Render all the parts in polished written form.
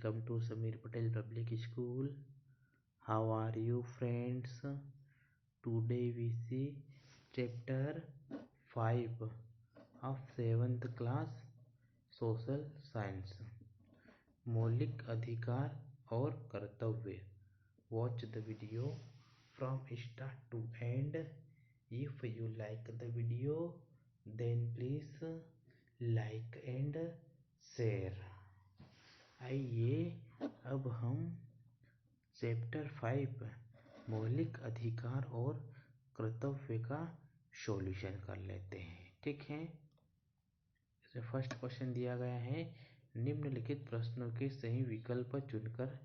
welcome to Samir Patel Public School. How are you friends? Today we see chapter 5 of 7th class Social Science. मौलिक अधिकार और कर्तव्य. Watch the video from start to end. If you like the video, then please like and share. आइए अब हम chapter 5 मौलिक अधिकार और कर्तव्य का सॉल्यूशन कर लेते हैं. ठीक है, इसमें फर्स्ट क्वेश्चन दिया गया है, निम्नलिखित प्रश्नों के सही विकल्प चुनकर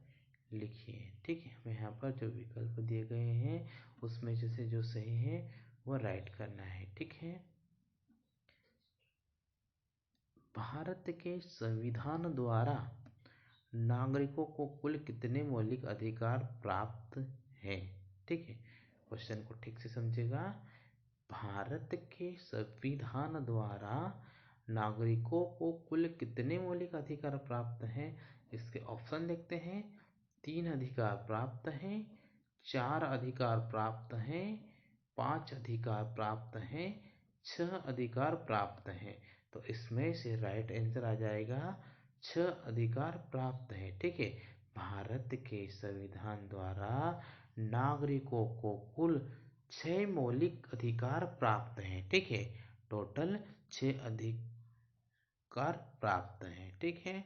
लिखिए. ठीक है, हमें यहाँ पर जो विकल्प दिए गए हैं उसमें जैसे जो सही है वह राइट करना है. ठीक है, भारत के संविधान द्वारा नागरिकों को कुल कितने मौलिक अधिकार प्राप्त हैं. ठीक है, क्वेश्चन को ठीक से समझेगा. भारत के संविधान द्वारा नागरिकों को कुल कितने मौलिक अधिकार प्राप्त हैं. इसके ऑप्शन देखते हैं. 3 अधिकार प्राप्त हैं, 4 अधिकार प्राप्त हैं, 5 अधिकार प्राप्त हैं, 6 अधिकार प्राप्त हैं. तो इसमें से राइट आंसर आ जाएगा 6 अधिकार प्राप्त है. ठीक है, भारत के संविधान द्वारा नागरिकों को कुल 6 मौलिक अधिकार प्राप्त हैं. ठीक है, टोटल 6 अधिकार प्राप्त हैं. ठीक है,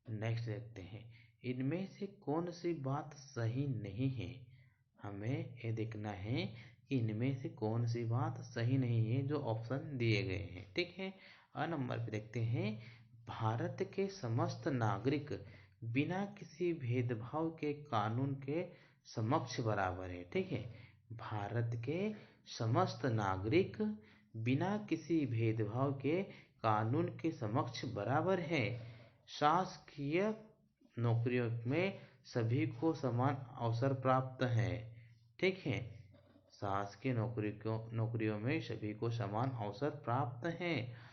नेक्स्ट देखते हैं, इनमें से कौन सी बात सही नहीं है. हमें ये देखना है कि इनमें से कौन सी बात सही नहीं है जो ऑप्शन दिए गए हैं. ठीक है, नंबर पे देखते हैं, भारत के समस्त नागरिक बिना किसी भेदभाव के कानून के समक्ष बराबर है. ठीक है, भारत के समस्त नागरिक बिना किसी भेदभाव के कानून के समक्ष बराबर है. शासकीय नौकरियों में सभी को समान अवसर प्राप्त है. ठीक है, शासकीय नौकरियों में सभी को समान अवसर प्राप्त हैं.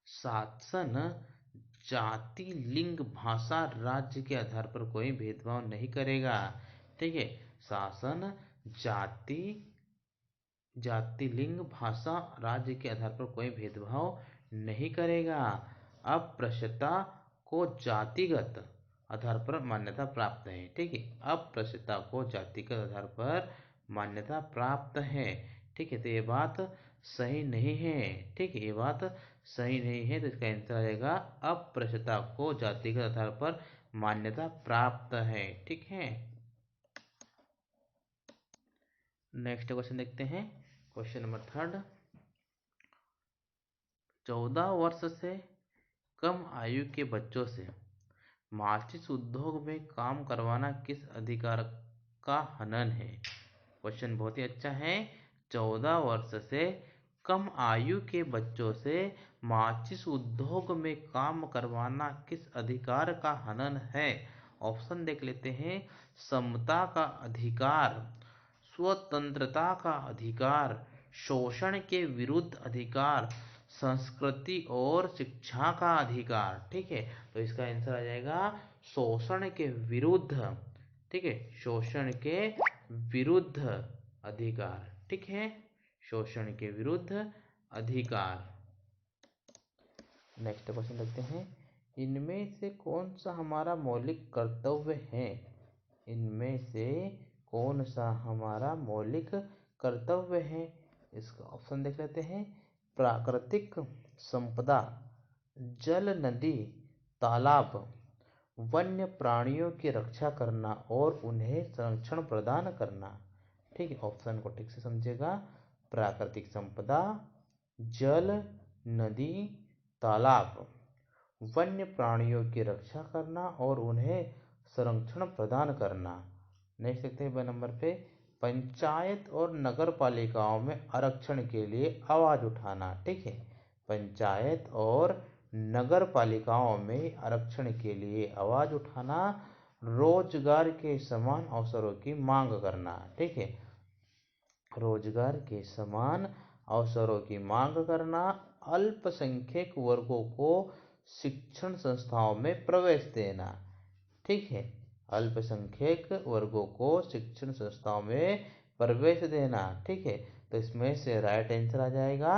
शासन जाति, लिंग, भाषा, राज्य के आधार पर कोई भेदभाव नहीं करेगा. ठीक है, शासन जाति, लिंग, भाषा, राज्य के आधार पर कोई भेदभाव नहीं करेगा. अस्पृश्यता को जातिगत आधार पर मान्यता प्राप्त है. ठीक है, अस्पृश्यता को जातिगत आधार पर मान्यता प्राप्त है. ठीक है, तो ये बात सही नहीं है. ठीक है, ये बात सही नहीं है, तो इसका आंसर आ जाएगा अस्पृश्यता को जातिगत आधार पर मान्यता प्राप्त है. ठीक है, नेक्स्ट क्वेश्चन देखते हैं. क्वेश्चन नंबर 3, 14 वर्ष से कम आयु के बच्चों से माचिस उद्योग में काम करवाना किस अधिकार का हनन है. क्वेश्चन बहुत ही अच्छा है. 14 वर्ष से कम आयु के बच्चों से माचिस उद्योग में काम करवाना किस अधिकार का हनन है. ऑप्शन देख लेते हैं. समता का अधिकार, स्वतंत्रता का अधिकार, शोषण के विरुद्ध अधिकार, संस्कृति और शिक्षा का अधिकार. ठीक है, तो इसका आंसर आ जाएगा शोषण के विरुद्ध. ठीक है, शोषण के विरुद्ध अधिकार. ठीक है, शोषण के विरुद्ध अधिकार. नेक्स्ट क्वेश्चन देखते हैं, इनमें से कौन सा हमारा मौलिक कर्तव्य है. इनमें से कौन सा हमारा मौलिक कर्तव्य है. इसका ऑप्शन देख लेते हैं. प्राकृतिक संपदा, जल, नदी, तालाब, वन्य प्राणियों की रक्षा करना और उन्हें संरक्षण प्रदान करना. ठीक है, ऑप्शन को ठीक से समझेगा. प्राकृतिक संपदा, जल, नदी, तालाब, वन्य प्राणियों की रक्षा करना और उन्हें संरक्षण प्रदान करना. नेक्स्ट देखते हैं नंबर पे, पंचायत और नगर पालिकाओं में आरक्षण के लिए आवाज उठाना. ठीक है, पंचायत और नगर पालिकाओं में आरक्षण के लिए आवाज उठाना, रोजगार के समान अवसरों की मांग करना. ठीक है, रोजगार के समान अवसरों की मांग करना, अल्पसंख्यक वर्गों को शिक्षण संस्थाओं में प्रवेश देना। ठीक है, अल्पसंख्यक वर्गों को शिक्षण संस्थाओं में प्रवेश देना। ठीक है, तो इसमें से राइट आंसर आ जाएगा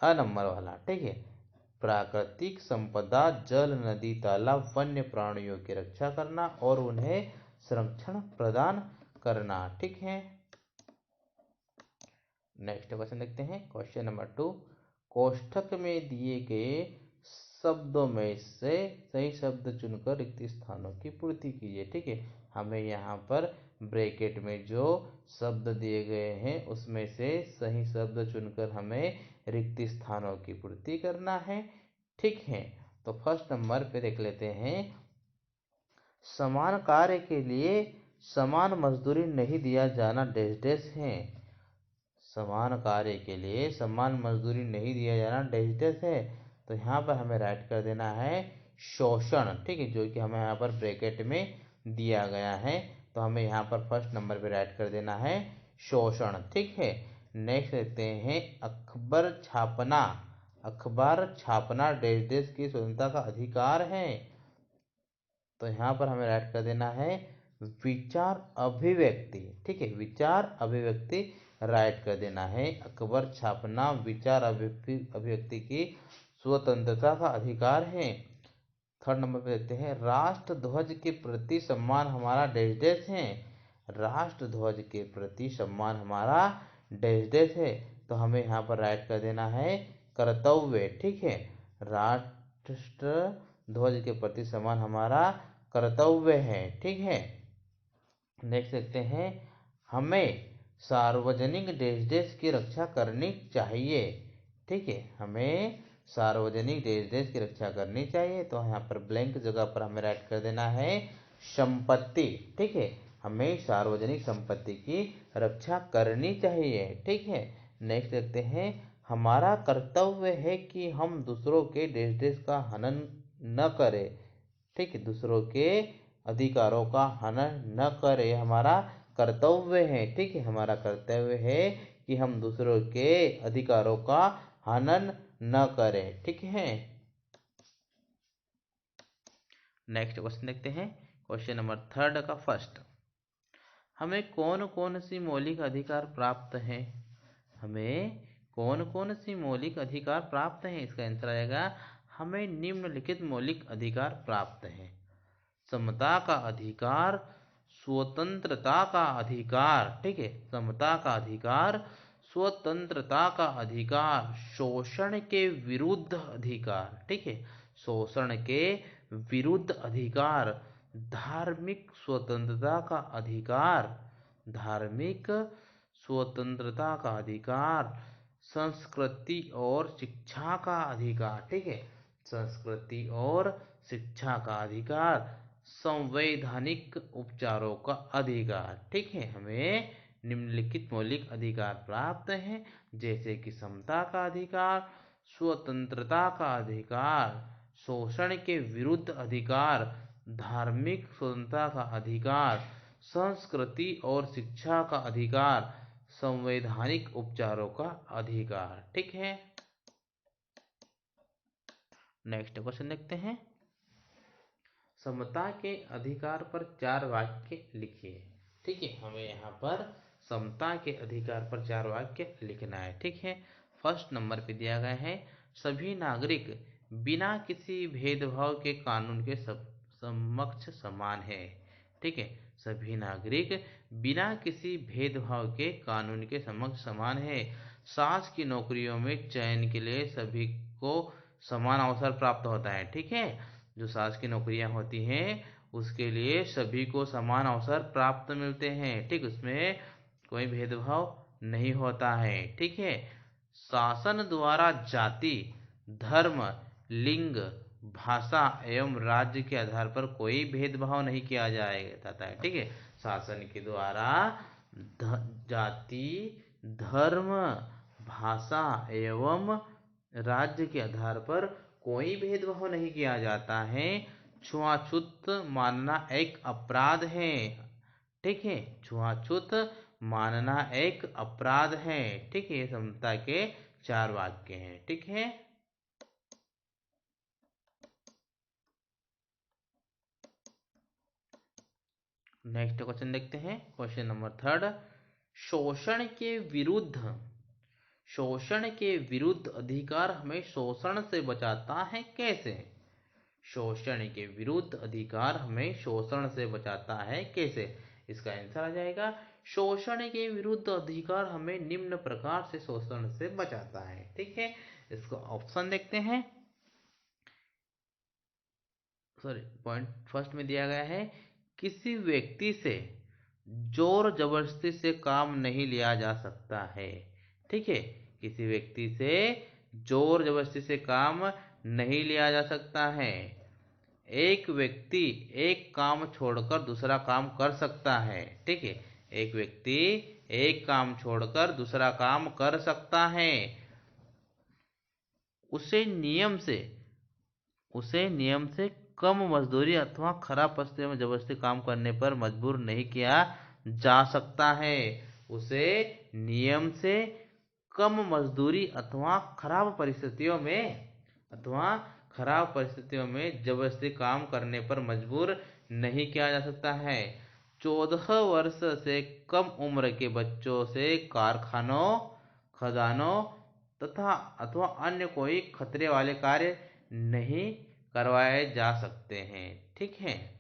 अ नंबर वाला। ठीक है, प्राकृतिक संपदा जल, नदी, तालाब, वन्य प्राणियों की रक्षा करना और उन्हें संरक्षण प्रदान करना। ठीक है, नेक्स्ट क्वेश्चन देखते हैं। क्वेश्चन नंबर 2, कोष्ठक में दिए गए शब्दों में से सही शब्द चुनकर रिक्त स्थानों की पूर्ति कीजिए। ठीक है, हमें यहाँ पर ब्रैकेट में जो शब्द दिए गए हैं उसमें से सही शब्द चुनकर हमें रिक्त स्थानों की पूर्ति करना है। ठीक है, तो फर्स्ट नंबर पे देख लेते हैं। समान कार्य के लिए समान मजदूरी नहीं दिया जाना डैश डैश है। समान कार्य के लिए समान मजदूरी नहीं दिया जाना डैश डैश है। तो यहाँ पर हमें राइट कर देना है शोषण। ठीक है, जो कि हमें यहाँ पर ब्रैकेट में दिया गया है, तो हमें यहाँ पर फर्स्ट नंबर पे राइट कर देना है शोषण। ठीक है, नेक्स्ट देखते हैं। अखबार छापना, अखबार छापना डैश डैश की स्वतंत्रता का अधिकार है। तो यहाँ पर हमें राइट कर देना है विचार अभिव्यक्ति। ठीक है, विचार अभिव्यक्ति राइट कर देना है। अखबार छापना विचार अभिव्यक्ति की स्वतंत्रता का अधिकार है। थर्ड नंबर पे देखते हैं। राष्ट्र ध्वज के प्रति सम्मान हमारा डैश डैश है। राष्ट्र ध्वज के प्रति सम्मान हमारा डैश डैश है। तो हमें यहाँ पर राइट कर देना है कर्तव्य। ठीक है, राष्ट्र ध्वज के प्रति सम्मान हमारा कर्तव्य है। ठीक है, नेक्स्ट देखते हैं। हमें सार्वजनिक डैश डैश की रक्षा करनी चाहिए। ठीक है, हमें सार्वजनिक डैश डैश की रक्षा करनी चाहिए। तो यहाँ पर ब्लैंक जगह पर हमें राइट कर देना है संपत्ति। ठीक है, हमें सार्वजनिक संपत्ति की रक्षा करनी चाहिए। ठीक है, नेक्स्ट देखते हैं। हमारा कर्तव्य है कि हम दूसरों के डैश डैश का हनन न करें। ठीक है, दूसरों के अधिकारों का हनन न करें, हमारा कर्तव्य है। ठीक है, हमारा कर्तव्य है कि हम दूसरों के अधिकारों का हनन न करें। ठीक है, नेक्स्ट क्वेश्चन देखते हैं। क्वेश्चन नंबर 3 का फर्स्ट। हमें कौन कौन सी मौलिक अधिकार प्राप्त हैं? हमें कौन कौन सी मौलिक अधिकार प्राप्त हैं? इसका आंसर आएगा हमें निम्नलिखित मौलिक अधिकार प्राप्त हैं। समता का अधिकार, स्वतंत्रता का अधिकार। ठीक है, समता का अधिकार, स्वतंत्रता का अधिकार, शोषण के विरुद्ध अधिकार। ठीक है, शोषण के विरुद्ध अधिकार, धार्मिक स्वतंत्रता का अधिकार, धार्मिक स्वतंत्रता का अधिकार, संस्कृति और शिक्षा का अधिकार। ठीक है, संस्कृति और शिक्षा का अधिकार, संवैधानिक उपचारों का अधिकार। ठीक है, हमें निम्नलिखित मौलिक अधिकार प्राप्त हैं, जैसे कि समता का अधिकार, स्वतंत्रता का अधिकार, शोषण के विरुद्ध अधिकार, धार्मिक स्वतंत्रता का अधिकार, संस्कृति और शिक्षा का अधिकार, संवैधानिक उपचारों का अधिकार। ठीक है, नेक्स्ट क्वेश्चन देखते हैं। समता के अधिकार पर 4 वाक्य लिखिए। ठीक है, हमें यहाँ पर समता के अधिकार पर 4 वाक्य लिखना है। ठीक है, फर्स्ट नंबर पे दिया गया है। सभी नागरिक बिना किसी भेदभाव के कानून के समक्ष समान है। ठीक है, सभी नागरिक बिना किसी भेदभाव के कानून के समक्ष समान है। शासकीय नौकरियों में चयन के लिए सभी को समान अवसर प्राप्त होता है। ठीक है, जो शासकीय नौकरियां होती हैं उसके लिए सभी को समान अवसर प्राप्त मिलते हैं। ठीक, उसमें कोई भेदभाव नहीं होता है। ठीक है, शासन द्वारा जाति, धर्म, लिंग, भाषा एवं राज्य के आधार पर कोई भेदभाव नहीं किया जाता है। ठीक है, शासन के द्वारा जाति, धर्म, भाषा एवं राज्य के आधार पर कोई भेदभाव नहीं किया जाता है। छुआछूत मानना एक अपराध है। ठीक है, छुआछूत मानना एक अपराध है। ठीक है, समता के 4 वाक्य हैं। ठीक है, नेक्स्ट क्वेश्चन देखते हैं, क्वेश्चन नंबर थर्ड। शोषण के विरुद्ध शोषण के विरुद्ध अधिकार हमें शोषण से बचाता है कैसे? शोषण के विरुद्ध अधिकार हमें शोषण से बचाता है कैसे? इसका आंसर आ जाएगा, शोषण के विरुद्ध अधिकार हमें निम्न प्रकार से शोषण से बचाता है। ठीक है, इसका ऑप्शन देखते हैं। सॉरी, पॉइंट फर्स्ट में दिया गया है, किसी व्यक्ति से जोर जबरदस्ती से काम नहीं लिया जा सकता है। ठीक है, किसी व्यक्ति से जोर जबरदस्ती से काम नहीं लिया जा सकता है। एक व्यक्ति एक काम छोड़कर दूसरा काम कर सकता है। ठीक है, एक व्यक्ति एक काम छोड़कर दूसरा काम कर सकता है। उसे नियम से कम मजदूरी अथवा खराब परिस्थितियों में जबरदस्ती काम करने पर मजबूर नहीं किया जा सकता है। उसे नियम से कम मजदूरी अथवा खराब परिस्थितियों में जबरदस्ती काम करने पर मजबूर नहीं किया जा सकता है। 14 वर्ष से कम उम्र के बच्चों से कारखानों, खदानों तथा अथवा अन्य कोई खतरे वाले कार्य नहीं करवाए जा सकते हैं। ठीक है,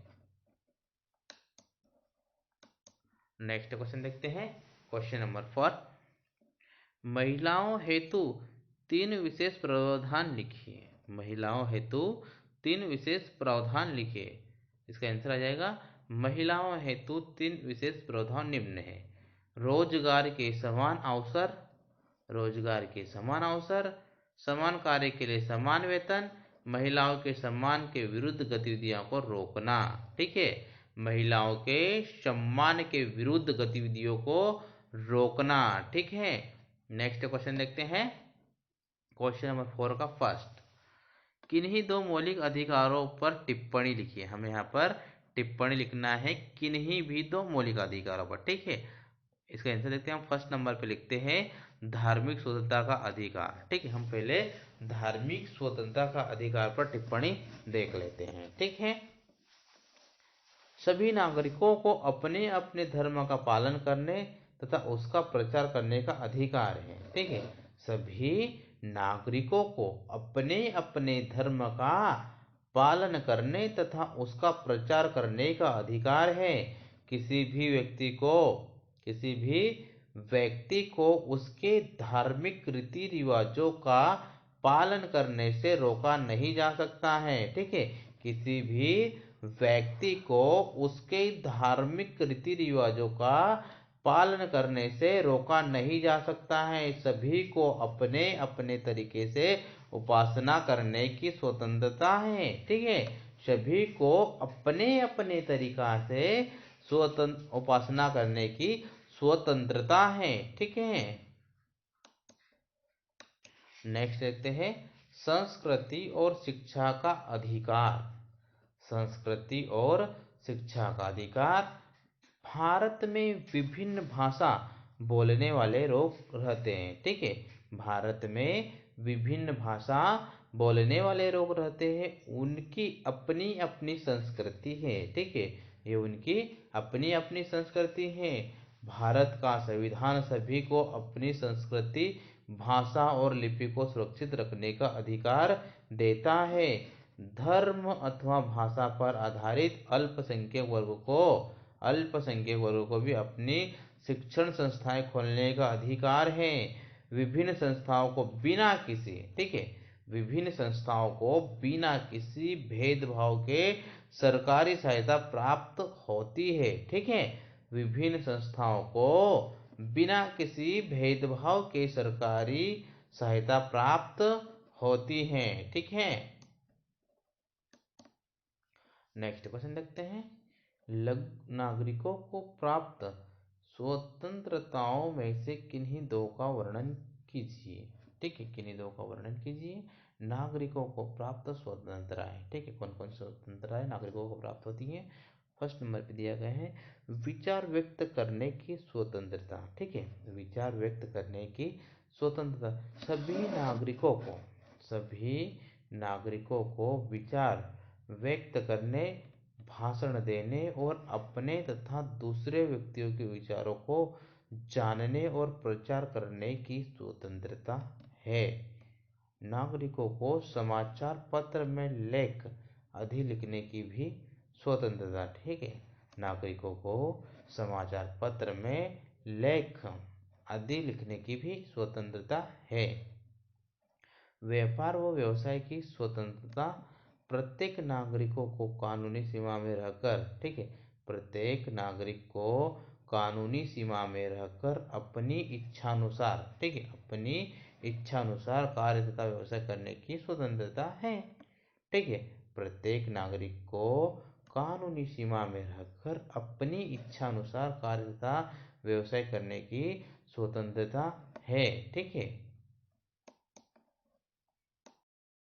नेक्स्ट क्वेश्चन देखते हैं, क्वेश्चन नंबर 4। महिलाओं हेतु 3 विशेष प्रावधान लिखिए। महिलाओं हेतु 3 विशेष प्रावधान लिखिए। इसका आंसर आ जाएगा, महिलाओं हेतु 3 विशेष प्रावधान निम्न है। रोजगार के समान अवसर, समान कार्य के लिए समान वेतन, महिलाओं के सम्मान के विरुद्ध गतिविधियों को रोकना। ठीक है, महिलाओं के सम्मान के विरुद्ध गतिविधियों को रोकना। ठीक है, नेक्स्ट क्वेश्चन देखते हैं, क्वेश्चन नंबर 4 का फर्स्ट। किन्हीं 2 मौलिक अधिकारों पर टिप्पणी लिखिए। हमें यहाँ पर टिप्पणी लिखना है किन्हीं भी 2 मौलिक अधिकारों पर। ठीक है, इसका आंसर देखते हैं। हम फर्स्ट नंबर पे लिखते हैं धार्मिक स्वतंत्रता का अधिकार। ठीक है, हम पहले धार्मिक स्वतंत्रता का अधिकार पर टिप्पणी देख लेते हैं। ठीक है, सभी नागरिकों को अपने अपने धर्म का पालन करने तथा उसका प्रचार करने का अधिकार है। ठीक है, सभी नागरिकों को अपने अपने धर्म का पालन करने तथा उसका प्रचार करने का अधिकार है। किसी भी व्यक्ति को उसके धार्मिक रीति रिवाजों का पालन करने से रोका नहीं जा सकता है। ठीक है, किसी भी व्यक्ति को उसके धार्मिक रीति रिवाजों का पालन करने से रोका नहीं जा सकता है। सभी को अपने अपने तरीके से उपासना करने की स्वतंत्रता है। ठीक है, सभी को अपने अपने तरीका से उपासना करने की स्वतंत्रता है। ठीक है, नेक्स्ट देखते हैं, संस्कृति और शिक्षा का अधिकार। संस्कृति और शिक्षा का अधिकार। भारत में विभिन्न भाषा बोलने वाले लोग रहते हैं। ठीक है, भारत में विभिन्न भाषा बोलने वाले लोग रहते हैं। उनकी अपनी अपनी संस्कृति है। ठीक है, ये उनकी अपनी अपनी संस्कृति है। भारत का संविधान सभी को अपनी संस्कृति, भाषा और लिपि को सुरक्षित रखने का अधिकार देता है। धर्म अथवा भाषा पर आधारित अल्पसंख्यक वर्गों को भी अपनी शिक्षण संस्थाएं खोलने का अधिकार है। विभिन्न संस्थाओं को बिना किसी भेदभाव के सरकारी सहायता प्राप्त होती है। ठीक है, विभिन्न संस्थाओं को बिना किसी भेदभाव के सरकारी सहायता प्राप्त होती है। ठीक है, नेक्स्ट क्वेश्चन देखते हैं, नागरिकों को प्राप्त स्वतंत्रताओं में से किन्हीं 2 का वर्णन कीजिए। ठीक है, किन्हीं 2 का वर्णन कीजिए। नागरिकों को प्राप्त स्वतंत्रताएं। ठीक है, कौन कौन स्वतंत्रताएं नागरिकों को प्राप्त होती हैं? फर्स्ट नंबर पे दिया गया है विचार व्यक्त करने की स्वतंत्रता। ठीक है, विचार व्यक्त करने की स्वतंत्रता। सभी नागरिकों को विचार व्यक्त करने, भाषण देने और अपने तथा दूसरे व्यक्तियों के विचारों को जानने और प्रचार करने की स्वतंत्रता है। नागरिकों को समाचार पत्र में लेख आदि लिखने की भी स्वतंत्रता, ठीक है। नागरिकों को समाचार पत्र में लेख आदि लिखने की भी स्वतंत्रता है। व्यापार व व्यवसाय की स्वतंत्रता, प्रत्येक नागरिकों को कानूनी सीमा में रहकर, ठीक है, प्रत्येक नागरिक को कानूनी सीमा में रहकर अपनी इच्छानुसार, ठीक है, अपनी इच्छानुसार कार्य तथा व्यवसाय करने की स्वतंत्रता है, ठीक है। प्रत्येक नागरिक को कानूनी सीमा में रहकर अपनी इच्छानुसार कार्य तथा व्यवसाय करने की स्वतंत्रता है, ठीक है।